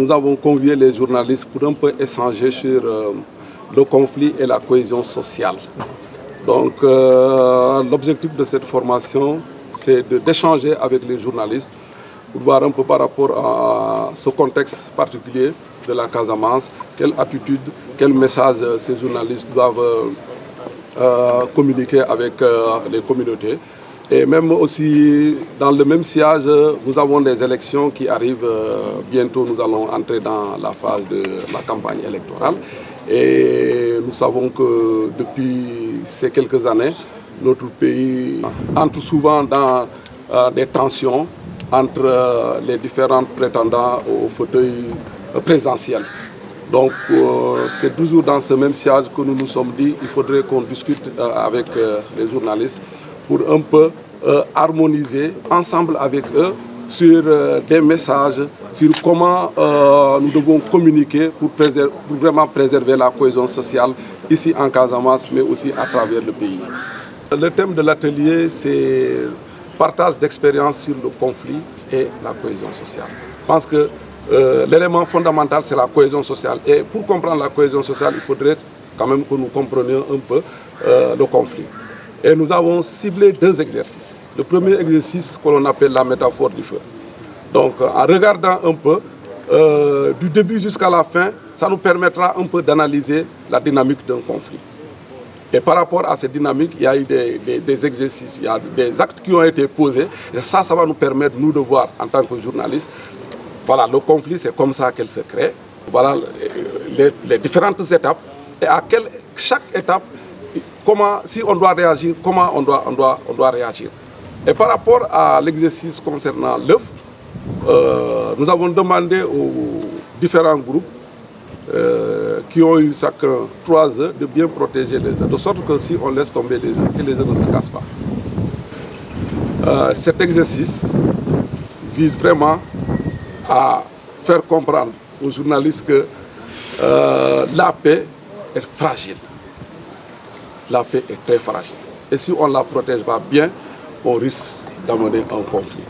nous avons convié les journalistes pour un peu échanger sur le conflit et la cohésion sociale. Donc l'objectif de cette formation, c'est d'échanger avec les journalistes pour voir un peu par rapport à ce contexte particulier de la Casamance, quelle attitude, quel message ces journalistes doivent communiquer avec les communautés. Et même aussi, dans le même sillage, nous avons des élections qui arrivent. Bientôt, nous allons entrer dans la phase de la campagne électorale. Et nous savons que depuis ces quelques années, notre pays entre souvent dans des tensions entre les différents prétendants au fauteuil présidentiel. Donc c'est toujours dans ce même sillage que nous nous sommes dit qu'il faudrait qu'on discute avec les journalistes pour un peu harmoniser ensemble avec eux sur des messages, sur comment nous devons communiquer pour vraiment préserver la cohésion sociale ici en Casamance, mais aussi à travers le pays. Le thème de l'atelier, c'est partage d'expériences sur le conflit et la cohésion sociale. Je pense que l'élément fondamental, c'est la cohésion sociale. Et pour comprendre la cohésion sociale, il faudrait quand même que nous comprenions un peu le conflit. Et nous avons ciblé 2 exercices. Le premier exercice que l'on appelle la métaphore du feu. Donc en regardant un peu, du début jusqu'à la fin, ça nous permettra un peu d'analyser la dynamique d'un conflit. Et par rapport à cette dynamique, il y a eu des exercices, il y a des actes qui ont été posés. Et ça va nous permettre, nous, de voir en tant que journalistes, voilà, le conflit, c'est comme ça qu'elle se crée. Voilà les différentes étapes. Et à chaque étape, comment, si on doit réagir, comment on doit réagir. Et par rapport à l'exercice concernant l'œuf, nous avons demandé aux différents groupes qui ont eu chacun 3 œufs de bien protéger les œufs, de sorte que si on laisse tomber les œufs, que les œufs ne se cassent pas. Cet exercice vise vraiment à faire comprendre aux journalistes que la paix est fragile. La paix est très fragile. Et si on ne la protège pas bien, on risque d'amener un conflit.